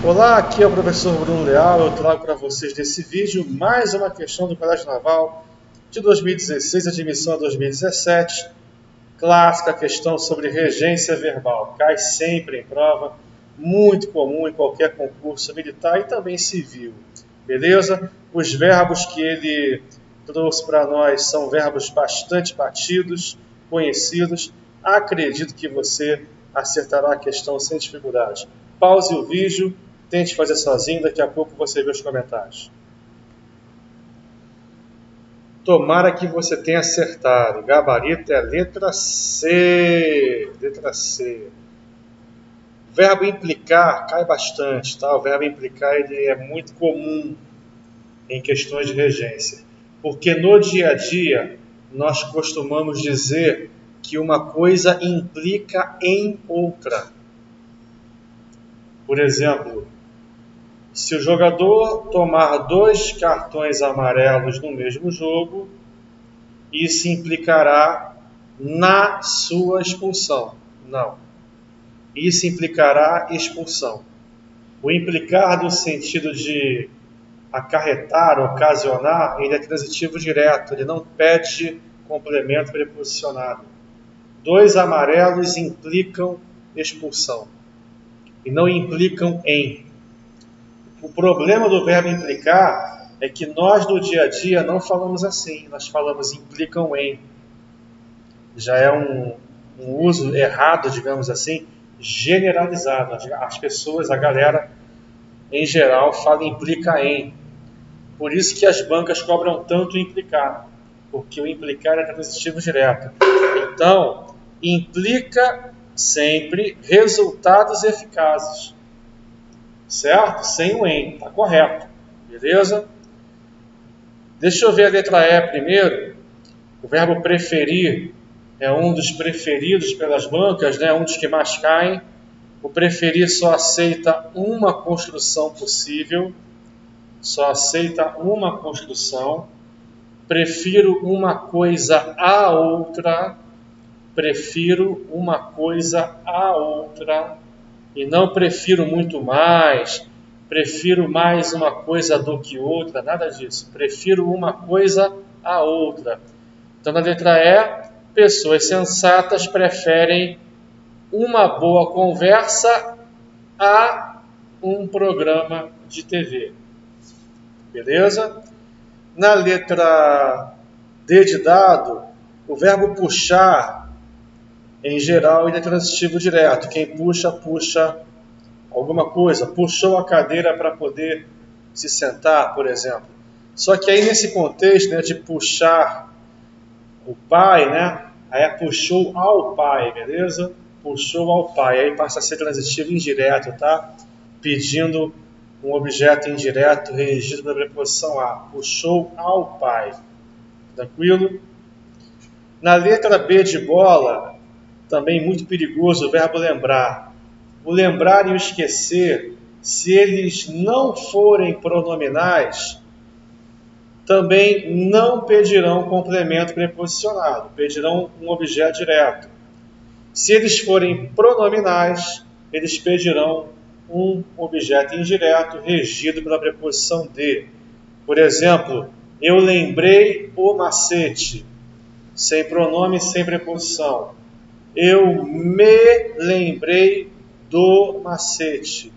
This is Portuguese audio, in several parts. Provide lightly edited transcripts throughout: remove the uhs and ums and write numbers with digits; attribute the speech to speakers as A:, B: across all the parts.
A: Olá, aqui é o professor Bruno Leal. Eu trago para vocês nesse vídeo mais uma questão do Colégio Naval de 2016, admissão a 2017. Clássica questão sobre regência verbal. Cai sempre em prova, muito comum em qualquer concurso militar e também civil. Beleza? Os verbos que ele trouxe para nós são verbos bastante batidos, conhecidos. Acredito que você acertará a questão sem dificuldade. Pause o vídeo, tente fazer sozinho, daqui a pouco você vê os comentários. Tomara que você tenha acertado. O gabarito é letra C. Letra C. O verbo implicar cai bastante, tá? O verbo implicar ele é muito comum em questões de regência. Porque no dia a dia nós costumamos dizer que uma coisa implica em outra. Por exemplo, se o jogador tomar 2 cartões amarelos no mesmo jogo, isso implicará na sua expulsão. Não. Isso implicará expulsão. O implicar no sentido de acarretar, ocasionar, ele é transitivo direto, ele não pede complemento preposicionado. 2 amarelos implicam expulsão e não implicam em. O problema do verbo implicar é que nós no dia a dia não falamos assim, nós falamos implicam em. Já é um uso errado, digamos assim, generalizado. As pessoas, a galera em geral fala implica em. Por isso que as bancas cobram tanto implicar, porque o implicar é transitivo direto. Então, implica sempre resultados eficazes. Certo? Sem o em, tá correto. Beleza? Deixa eu ver a letra E primeiro. O verbo preferir é um dos preferidos pelas bancas, né? Um dos que mais caem. O preferir só aceita uma construção possível. Só aceita uma construção. Prefiro uma coisa a outra. Prefiro uma coisa a outra. E não prefiro muito mais, prefiro mais uma coisa do que outra, nada disso. Prefiro uma coisa a outra. Então, na letra E, pessoas sensatas preferem uma boa conversa a um programa de TV. Beleza? Na letra D de dado, o verbo puxar, em geral, ele é transitivo direto. Quem puxa, puxa alguma coisa. Puxou a cadeira para poder se sentar, por exemplo. Só que aí nesse contexto, né, de puxar o pai, né, aí puxou ao pai, beleza? Puxou ao pai. Aí passa a ser transitivo indireto, tá? Pedindo um objeto indireto regido pela preposição a. Puxou ao pai. Tranquilo? Na letra B de bola, também muito perigoso o verbo lembrar. O lembrar e o esquecer, se eles não forem pronominais, também não pedirão complemento preposicionado, pedirão um objeto direto. Se eles forem pronominais, eles pedirão um objeto indireto regido pela preposição de. Por exemplo, eu lembrei o macete, sem pronome, sem preposição. Eu me lembrei do macete,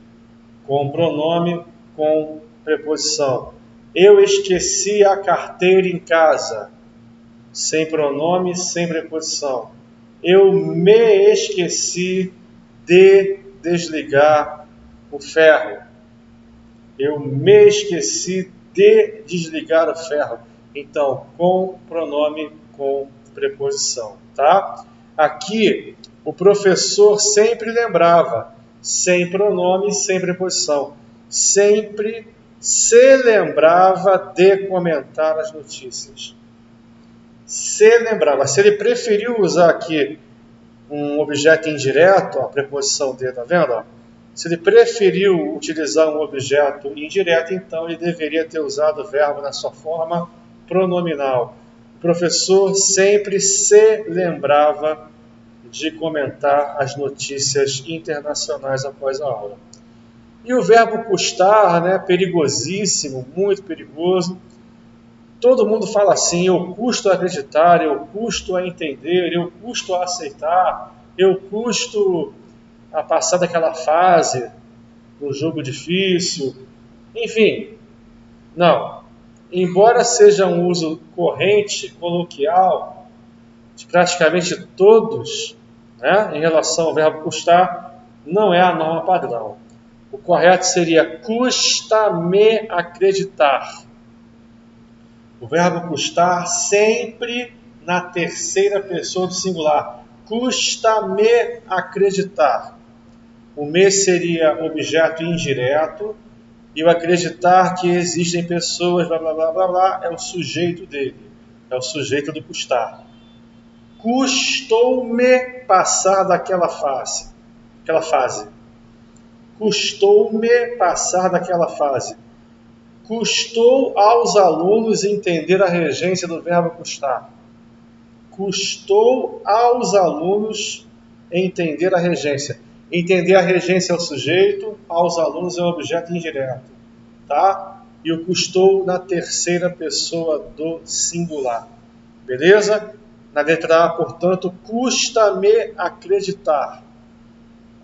A: com pronome, com preposição. Eu esqueci a carteira em casa, sem pronome, sem preposição. Eu me esqueci de desligar o ferro. Eu me esqueci de desligar o ferro. Então, com pronome, com preposição, tá? Aqui, o professor sempre lembrava, sem pronome, sem preposição. Sempre se lembrava de comentar as notícias. Se lembrava. Se ele preferiu usar aqui um objeto indireto, a preposição de, tá vendo? Ó? Se ele preferiu utilizar um objeto indireto, então ele deveria ter usado o verbo na sua forma pronominal. O professor sempre se lembrava de comentar as notícias internacionais após a aula. E o verbo custar, né, perigosíssimo, muito perigoso. Todo mundo fala assim: eu custo a acreditar, eu custo a entender, eu custo a aceitar, eu custo a passar daquela fase do jogo difícil. Enfim, não. Embora seja um uso corrente, coloquial, de praticamente todos, né, em relação ao verbo custar, não é a norma padrão. O correto seria custa-me acreditar. O verbo custar sempre na terceira pessoa do singular. Custa-me acreditar. O me seria objeto indireto e o acreditar que existem pessoas, blá blá blá blá blá, é o sujeito dele. É o sujeito do custar. Custou-me passar daquela fase. Aquela fase. Custou-me passar daquela fase. Custou aos alunos entender a regência do verbo custar. Custou aos alunos entender a regência. Entender a regência é o sujeito, aos alunos é o objeto indireto. Tá? E o custou na terceira pessoa do singular. Beleza? Na letra A, portanto, custa-me acreditar.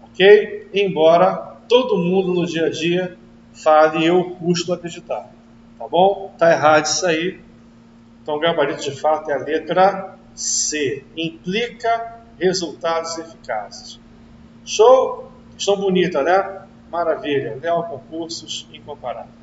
A: Ok? Embora todo mundo no dia a dia fale eu custo acreditar. Tá bom? Tá errado isso aí. Então o gabarito de fato é a letra C. Implica resultados eficazes. Show? Questão bonita, né? Maravilha. Leal Concursos incomparável.